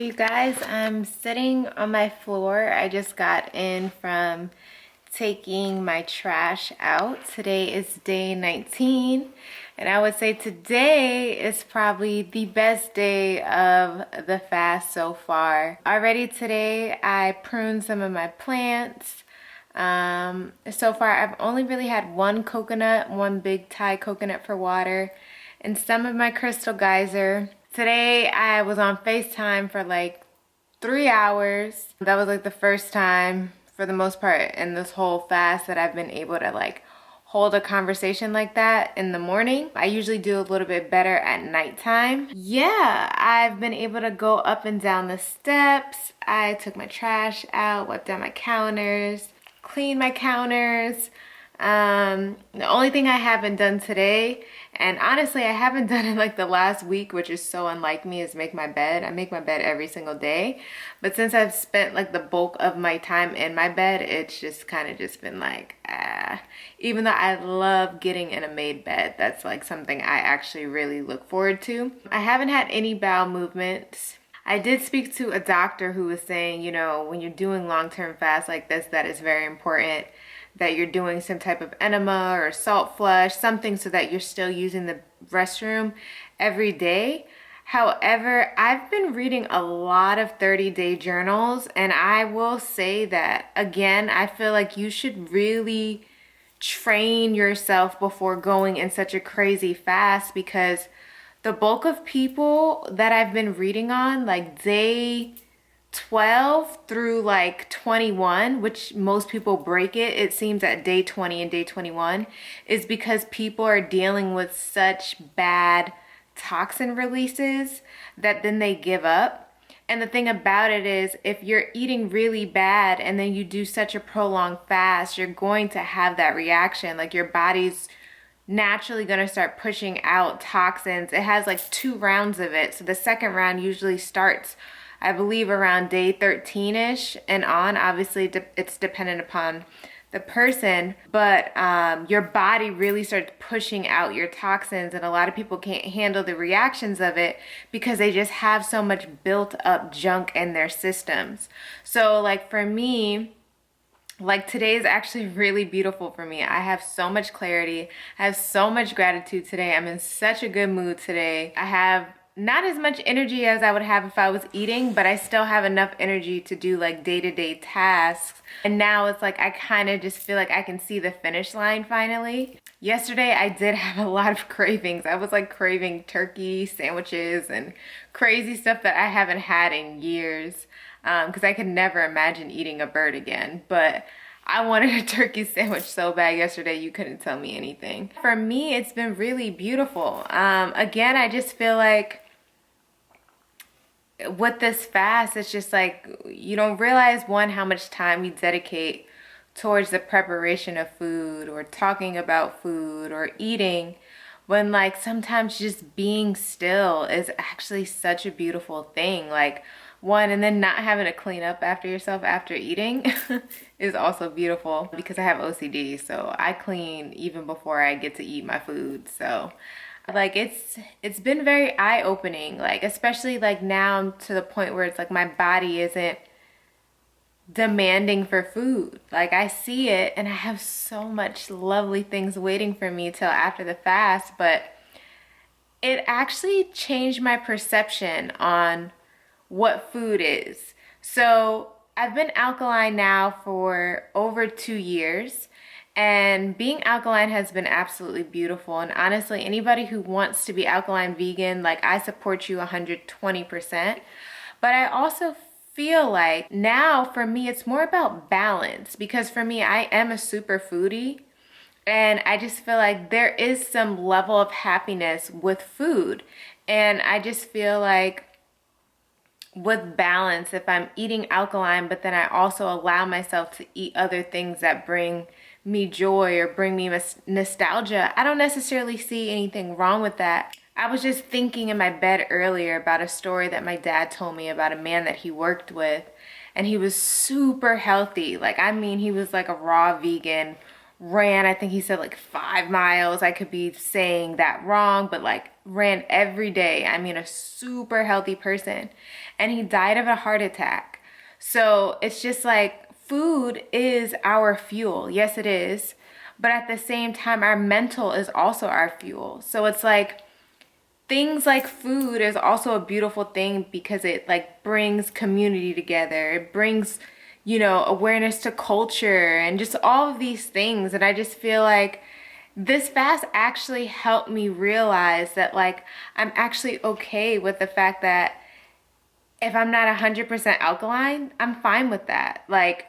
You guys, I'm sitting on my floor. I just got in from taking my trash out. Today is day 19, and I would say today is probably the best day of the fast so far. Already today, I pruned some of my plants. So far, I've only really had one coconut, one big Thai coconut for water, and some of my crystal geyser. Today I was on FaceTime for like 3 hours. That was like the first time for the most part in this whole fast that I've been able to like hold a conversation like that in the morning. I usually do a little bit better at nighttime. Yeah, I've been able to go up and down the steps. I took my trash out, wiped down my counters, cleaned my counters. The only thing I haven't done today, and honestly I haven't done it like the last week, which is so unlike me, is make my bed. I make my bed every single day, but since I've spent like the bulk of my time in my bed, it's just kind of just been like, even though I love getting in a made bed, that's like something I actually really look forward to. I haven't had any bowel movements. I did speak to a doctor who was saying, you know, when you're doing long-term fast like this, that is very important that you're doing some type of enema or salt flush, something so that you're still using the restroom every day. However, I've been reading a lot of 30-day journals, and I will say that, again, I feel like you should really train yourself before going in such a crazy fast, because the bulk of people that I've been reading on, like day 12 through like 21, which most people break it seems at day 20 and day 21, is because people are dealing with such bad toxin releases that then they give up. And the thing about it is, if you're eating really bad and then you do such a prolonged fast, you're going to have that reaction. Like your body's naturally going to start pushing out toxins. It has like 2 rounds of it. So the second round usually starts, I believe, around day 13-ish and on. Obviously, it's dependent upon the person, but your body really starts pushing out your toxins, and a lot of people can't handle the reactions of it because they just have so much built up junk in their systems. So like for me, like today is actually really beautiful for me. I have so much clarity. I have so much gratitude today. I'm in such a good mood today. I have not as much energy as I would have if I was eating, but I still have enough energy to do like day-to-day tasks. And now it's like I kind of just feel like I can see the finish line finally. Yesterday I did have a lot of cravings. I was like craving turkey sandwiches and crazy stuff that I haven't had in years, because I could never imagine eating a bird again. But I wanted a turkey sandwich so bad yesterday, you couldn't tell me anything. For me, it's been really beautiful. Again, I just feel like with this fast, it's just like you don't realize, one, how much time you dedicate towards the preparation of food or talking about food or eating, when like sometimes just being still is actually such a beautiful thing. Like, one, and then not having to clean up after yourself after eating is also beautiful, because I have OCD, so I clean even before I get to eat my food. So like it's been very eye-opening, like especially like now I'm to the point where it's like my body isn't demanding for food. Like I see it and I have so much lovely things waiting for me till after the fast, but it actually changed my perception on what food is. So I've been alkaline now for over 2 years, and being alkaline has been absolutely beautiful. And honestly, anybody who wants to be alkaline vegan, like I support you 120%. But I also feel like now for me, it's more about balance, because for me, I am a super foodie. And I just feel like there is some level of happiness with food. And I just feel like with balance, if I'm eating alkaline, but then I also allow myself to eat other things that bring me joy or bring me nostalgia, I don't necessarily see anything wrong with that. I was just thinking in my bed earlier about a story that my dad told me about a man that he worked with, and he was super healthy. Like, I mean, he was like a raw vegan, ran, I think he said like 5 miles. I could be saying that wrong, but like ran every day. I mean, a super healthy person. And he died of a heart attack. So it's just like food is our fuel. Yes, it is. But at the same time, our mental is also our fuel. So it's like things like food is also a beautiful thing because it like brings community together. It brings, you know, awareness to culture and just all of these things. And I just feel like this fast actually helped me realize that like I'm actually okay with the fact that if I'm not 100% alkaline, I'm fine with that. Like,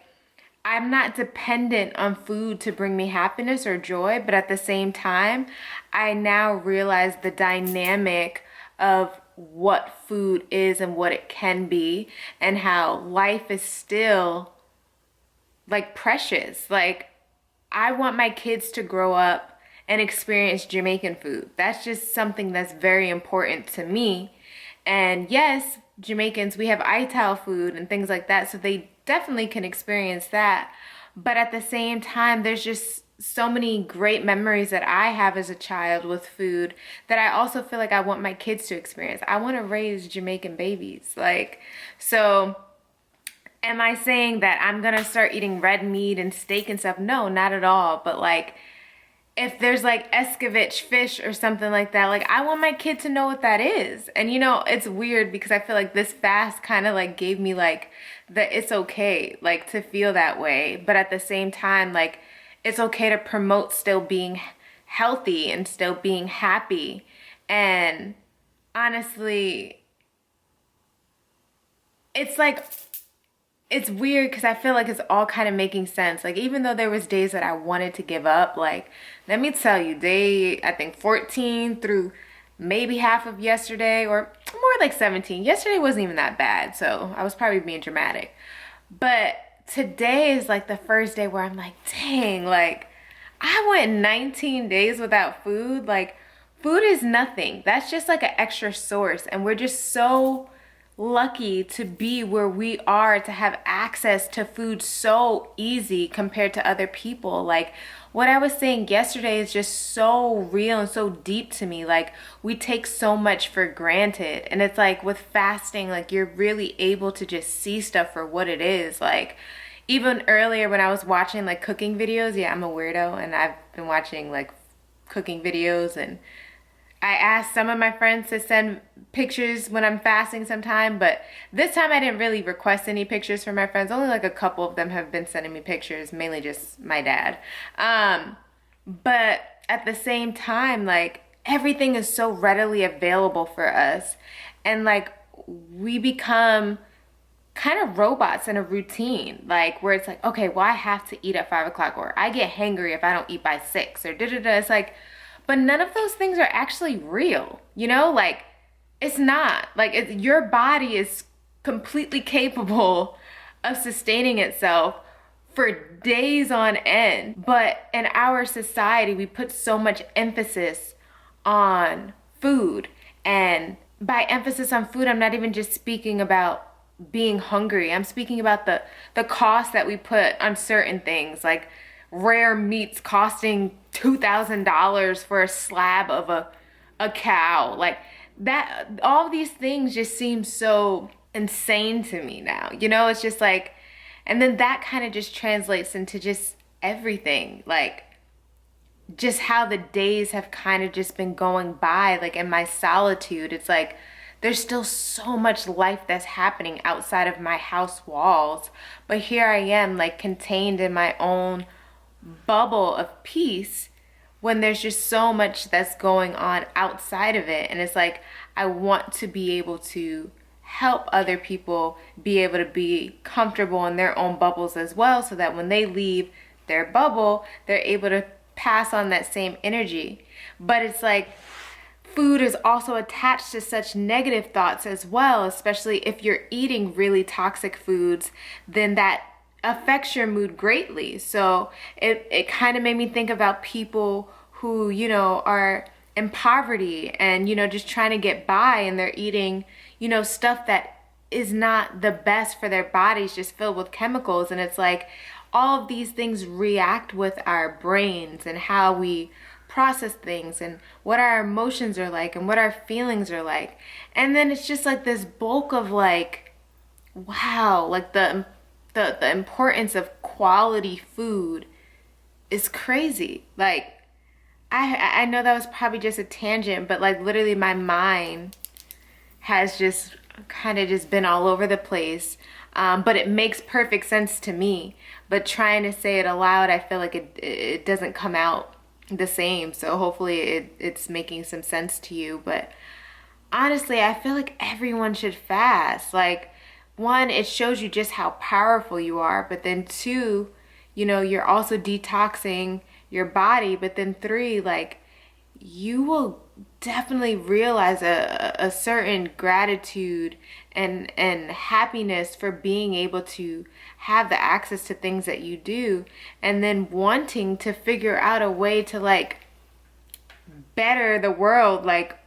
I'm not dependent on food to bring me happiness or joy, but at the same time, I now realize the dynamic of what food is and what it can be, and how life is still like precious. Like, I want my kids to grow up and experience Jamaican food. That's just something that's very important to me. And yes, Jamaicans, we have Ital food and things like that, so they definitely can experience that. But at the same time, there's just so many great memories that I have as a child with food that I also feel like I want my kids to experience. I want to raise Jamaican babies. Like, so am I saying that I'm gonna start eating red meat and steak and stuff? No, not at all. But like, if there's like escovitch fish or something like that, like I want my kid to know what that is. And you know, it's weird because I feel like this fast kind of like gave me like the it's okay like to feel that way. But at the same time, like it's okay to promote still being healthy and still being happy. And honestly, it's like, it's weird because I feel like it's all kind of making sense. Like, even though there was days that I wanted to give up, like, let me tell you, day, I think 14 through maybe half of yesterday, or more like 17. Yesterday wasn't even that bad, so I was probably being dramatic. But today is like the first day where I'm like, dang, like, I went 19 days without food. Like, food is nothing. That's just like an extra source. And we're just so lucky to be where we are, to have access to food so easy compared to other people. Like, what I was saying yesterday is just so real and so deep to me. Like, we take so much for granted. And it's like with fasting, like you're really able to just see stuff for what it is. Like, even earlier when I was watching like cooking videos, yeah, I'm a weirdo and I've been watching like cooking videos, and I asked some of my friends to send pictures when I'm fasting sometime, but this time I didn't really request any pictures from my friends. Only like a couple of them have been sending me pictures, mainly just my dad. But at the same time, like everything is so readily available for us, and like we become kind of robots in a routine, like where it's like, okay, well, I have to eat at 5 o'clock, or I get hangry if I don't eat by 6, or da-da-da. It's like, but none of those things are actually real, you know? Like, it's not. Like, your body is completely capable of sustaining itself for days on end. But in our society, we put so much emphasis on food. And by emphasis on food, I'm not even just speaking about being hungry. I'm speaking about the cost that we put on certain things, like rare meats costing $2,000 for a slab of a cow. Like that, all these things just seem so insane to me now. You know, it's just like, and then that kind of just translates into just everything. Like just how the days have kind of just been going by, like in my solitude. It's like, there's still so much life that's happening outside of my house walls. But here I am, like contained in my own bubble of peace, when there's just so much that's going on outside of it. And it's like, I want to be able to help other people be able to be comfortable in their own bubbles as well, so that when they leave their bubble, they're able to pass on that same energy. But it's like, food is also attached to such negative thoughts as well, especially if you're eating really toxic foods, then that affects your mood greatly. So it kind of made me think about people who, you know, are in poverty and, you know, just trying to get by, and they're eating, you know, stuff that is not the best for their bodies, just filled with chemicals. And it's like, all of these things react with our brains and how we process things and what our emotions are like and what our feelings are like. And then it's just like this bulk of like, wow, like the importance of quality food is crazy. Like I know that was probably just a tangent, but like literally my mind has just kind of just been all over the place. But it makes perfect sense to me. But trying to say it aloud, I feel like it doesn't come out the same. So hopefully it's making some sense to you. But honestly, I feel like everyone should fast. Like, one, it shows you just how powerful you are. But then two, you know, you're also detoxing your body. But then three, like, you will definitely realize a certain gratitude and happiness for being able to have the access to things that you do, and then wanting to figure out a way to like better the world, like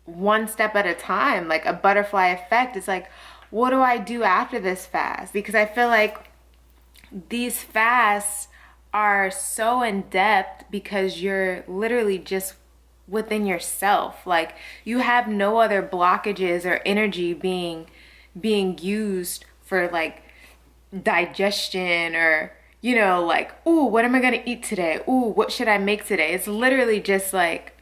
one step at a time, like a butterfly effect. It's like, what do I do after this fast? Because I feel like these fasts are so in depth because you're literally just within yourself. Like you have no other blockages or energy being used for like digestion or, you know, like, ooh, what am I gonna eat today? Ooh, what should I make today? It's literally just like,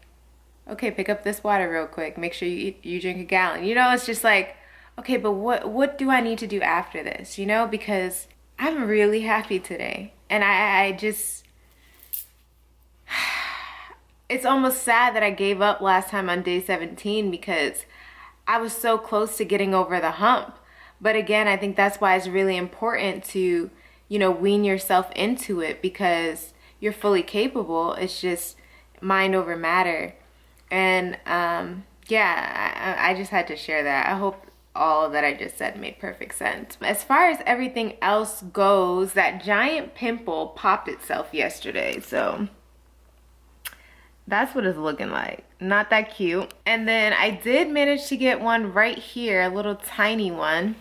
okay, pick up this water real quick. Make sure you drink a gallon. You know, it's just like, okay, but what do I need to do after this? You know, because I'm really happy today. And I just, it's almost sad that I gave up last time on day 17 because I was so close to getting over the hump. But again, I think that's why it's really important to, you know, wean yourself into it because you're fully capable. It's just mind over matter. And yeah, I just had to share that. I hope all that I just said made perfect sense. As far as everything else goes, that giant pimple popped itself yesterday. So that's what it's looking like. Not that cute. And then I did manage to get one right here, a little tiny one.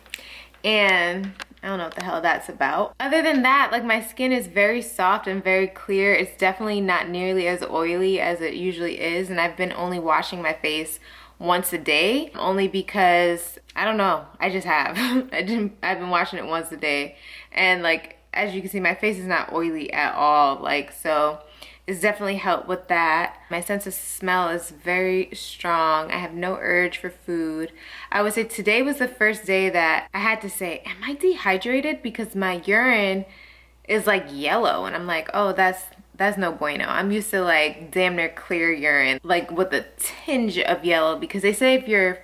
And I don't know what the hell that's about. Other than that, like my skin is very soft and very clear. It's definitely not nearly as oily as it usually is. And I've been only washing my face once a day, only because, I don't know, I just have. I've been washing it once a day. And like, as you can see, my face is not oily at all. Like, so it's definitely helped with that. My sense of smell is very strong. I have no urge for food. I would say today was the first day that I had to say, am I dehydrated? Because my urine is like yellow. And I'm like, oh, that's no bueno. I'm used to like damn near clear urine, like with a tinge of yellow, because they say if your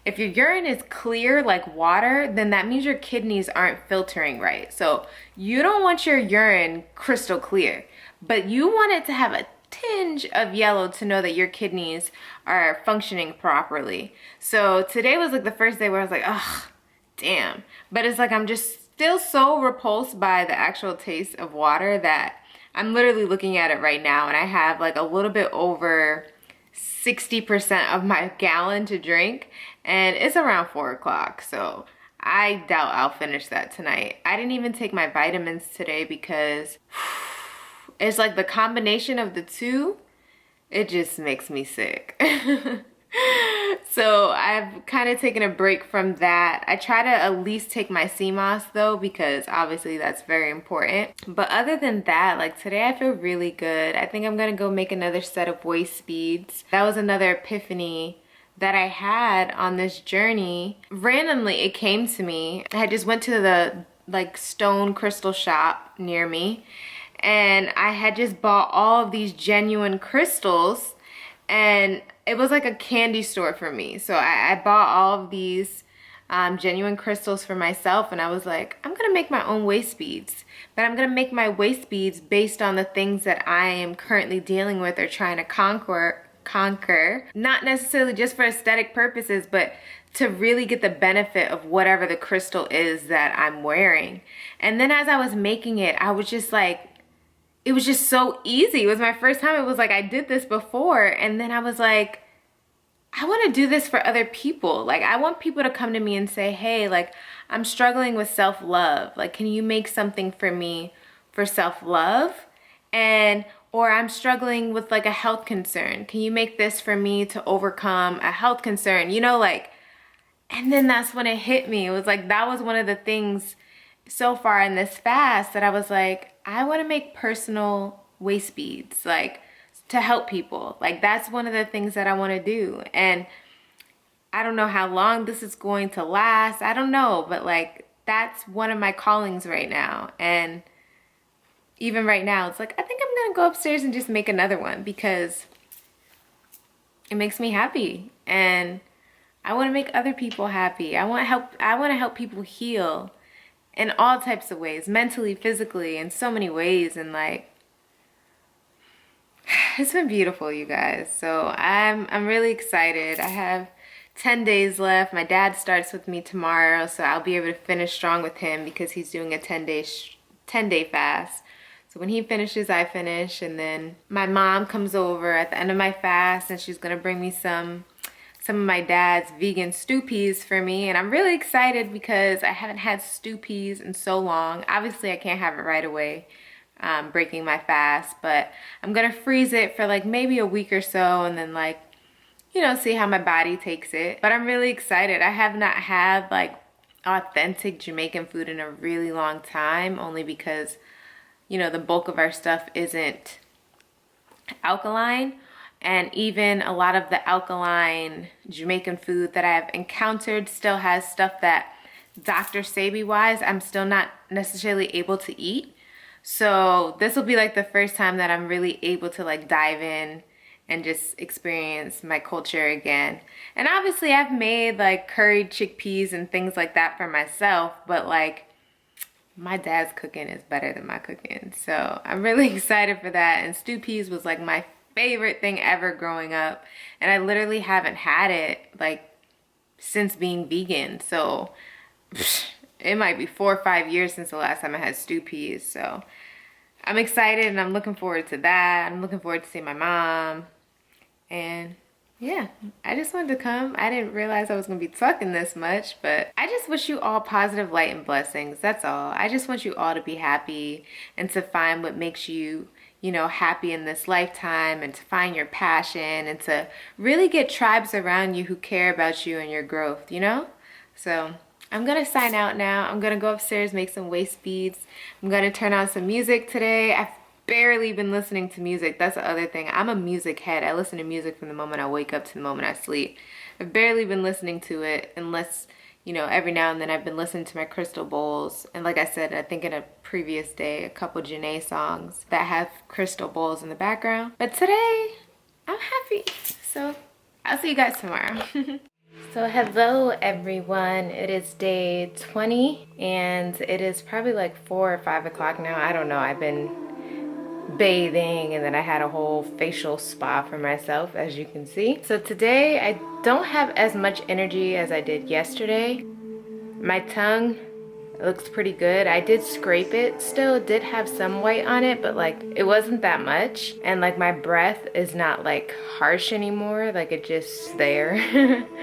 urine is clear like water, then that means your kidneys aren't filtering right. So you don't want your urine crystal clear, but you want it to have a tinge of yellow to know that your kidneys are functioning properly. So today was like the first day where I was like, ugh, damn. But it's like I'm just still so repulsed by the actual taste of water that I'm literally looking at it right now and I have like a little bit over 60% of my gallon to drink, and it's around 4 o'clock, so I doubt I'll finish that tonight. I didn't even take my vitamins today because it's like the combination of the two, it just makes me sick. So I've kind of taken a break from that. I try to at least take my sea moss though, because obviously that's very important. But other than that, like today I feel really good. I think I'm gonna go make another set of waist beads. That was another epiphany that I had on this journey. Randomly it came to me. I just went to the like stone crystal shop near me, and I had just bought all of these genuine crystals, and it was like a candy store for me. So I bought all of these genuine crystals for myself, and I was like, I'm gonna make my own waist beads, but I'm gonna make my waist beads based on the things that I am currently dealing with or trying to conquer, not necessarily just for aesthetic purposes, but to really get the benefit of whatever the crystal is that I'm wearing. And then as I was making it, I was just like, it was just so easy. It was my first time. It was like I did this before, and then I was like, I want to do this for other people. Like I want people to come to me and say, hey, like I'm struggling with self-love. Like, can you make something for me for self-love, and or I'm struggling with like a health concern. Can you make this for me to overcome a health concern? You know, like, and then that's when it hit me. It was like, that was one of the things so far in this fast that I was like, I want to make personal waist beads, like to help people. Like that's one of the things that I want to do. And I don't know how long this is going to last. I don't know, but like that's one of my callings right now. And even right now, it's like, I think I'm gonna go upstairs and just make another one because it makes me happy. And I want to make other people happy. I want to help people heal in all types of ways, mentally, physically, in so many ways. And like, it's been beautiful, you guys. So I'm really excited. I have 10 days left. My dad starts with me tomorrow, so I'll be able to finish strong with him because he's doing a 10-day fast. So when he finishes, I finish, and then my mom comes over at the end of my fast, and she's gonna bring me some of my dad's vegan stew peas for me. And I'm really excited because I haven't had stew peas in so long. Obviously, I can't have it right away, breaking my fast, but I'm gonna freeze it for like maybe a week or so, and then like, you know, see how my body takes it. But I'm really excited. I have not had like authentic Jamaican food in a really long time, only because, you know, the bulk of our stuff isn't alkaline. And even a lot of the alkaline Jamaican food that I've encountered still has stuff that Dr. Sebi wise, I'm still not necessarily able to eat. So this will be like the first time that I'm really able to like dive in and just experience my culture again. And obviously I've made like curried chickpeas and things like that for myself, but like my dad's cooking is better than my cooking. So I'm really excited for that. And stew peas was like my favorite thing ever growing up. And I literally haven't had it like since being vegan. So it might be 4 or 5 years since the last time I had stew peas. So I'm excited and I'm looking forward to that. I'm looking forward to seeing my mom. And yeah, I just wanted to come. I didn't realize I was gonna be talking this much, but I just wish you all positive light and blessings. That's all. I just want you all to be happy and to find what makes you, you know, happy in this lifetime, and to find your passion, and to really get tribes around you who care about you and your growth, you know? So I'm gonna sign out now. I'm gonna go upstairs, make some waist beads. I'm gonna turn on some music today. I've barely been listening to music. That's the other thing. I'm a music head. I listen to music from the moment I wake up to the moment I sleep. I've barely been listening to it unless, you know, every now and then I've been listening to my crystal bowls. And like I said, I think in a previous day, a couple Janae songs that have crystal bowls in the background. But today, I'm happy. So I'll see you guys tomorrow. So hello everyone, it is day 20 and it is probably like 4 or 5 o'clock now. I don't know, I've been bathing and then I had a whole facial spa for myself, as you can see. So today I don't have as much energy as I did yesterday. My tongue looks pretty good. I did scrape it still. It did have some white on it, but like it wasn't that much. And like my breath is not like harsh anymore, like it just there.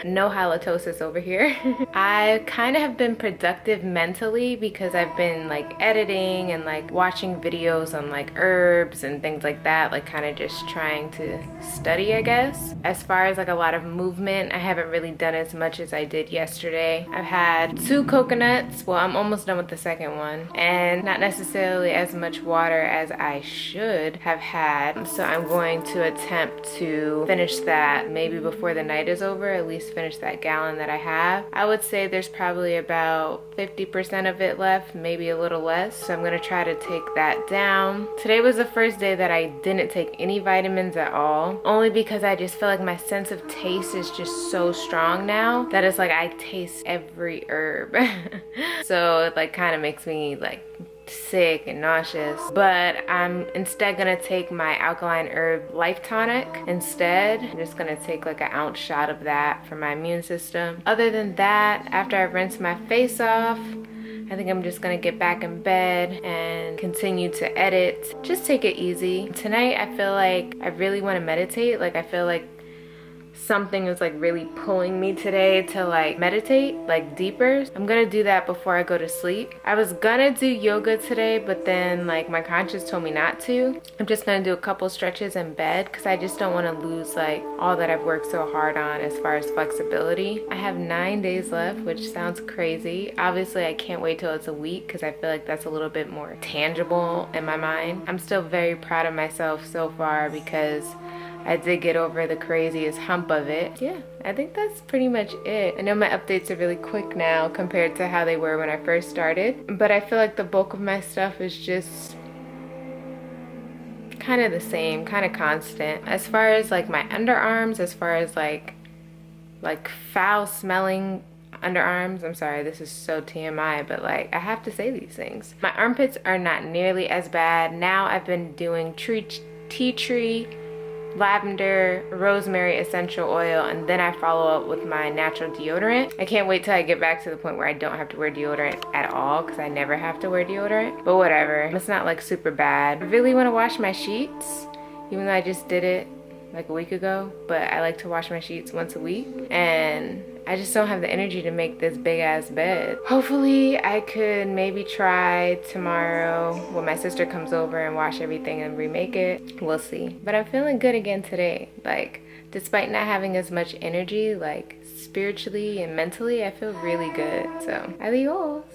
No halitosis over here. I kind of have been productive mentally because I've been like editing and like watching videos on like herbs and things like that, like kind of just trying to study, I guess. As far as like a lot of movement, I haven't really done as much as I did yesterday. I've had 2 coconuts. Well, I'm almost done with the second one, and not necessarily as much water as I should have had. So I'm going to attempt to finish that maybe before the night is over, at least finish that gallon that I have. I would say there's probably about 50% of it left, maybe a little less. So I'm gonna try to take that down. Today was the first day that I didn't take any vitamins at all, only because I just feel like my sense of taste is just so strong now that it's like I taste every herb. So it like kind of makes me like sick and nauseous. But I'm instead gonna take my alkaline herb life tonic instead. I'm just gonna take like an ounce shot of that for my immune system. Other than that, after I rinse my face off, I think I'm just gonna get back in bed and continue to edit. Just take it easy. Tonight I feel like I really want to meditate. Like I feel like something is like really pulling me today to like meditate like deeper. I'm gonna do that before I go to sleep. I was gonna do yoga today, but then like my conscience told me not to. I'm just gonna do a couple stretches in bed because I just don't want to lose like all that I've worked so hard on as far as flexibility. I have 9 days left, which sounds crazy. Obviously I can't wait till it's a week because I feel like that's a little bit more tangible in my mind. I'm still very proud of myself so far because I did get over the craziest hump of it. Yeah, I think that's pretty much it. I know my updates are really quick now compared to how they were when I first started, but I feel like the bulk of my stuff is just kind of the same, kind of constant. As far as like my underarms, as far as like foul smelling underarms, I'm sorry, this is so TMI, but like I have to say these things. My armpits are not nearly as bad. Now I've been doing tea tree, lavender, rosemary essential oil, and then I follow up with my natural deodorant. I can't wait till I get back to the point where I don't have to wear deodorant at all because I never have to wear deodorant, but whatever. It's not like super bad. I really want to wash my sheets, even though I just did it like a week ago, but I like to wash my sheets once a week and I just don't have the energy to make this big ass bed. Hopefully I could maybe try tomorrow when my sister comes over and wash everything and remake it. We'll see. But I'm feeling good again today. Like, despite not having as much energy, like spiritually and mentally, I feel really good. So, adios.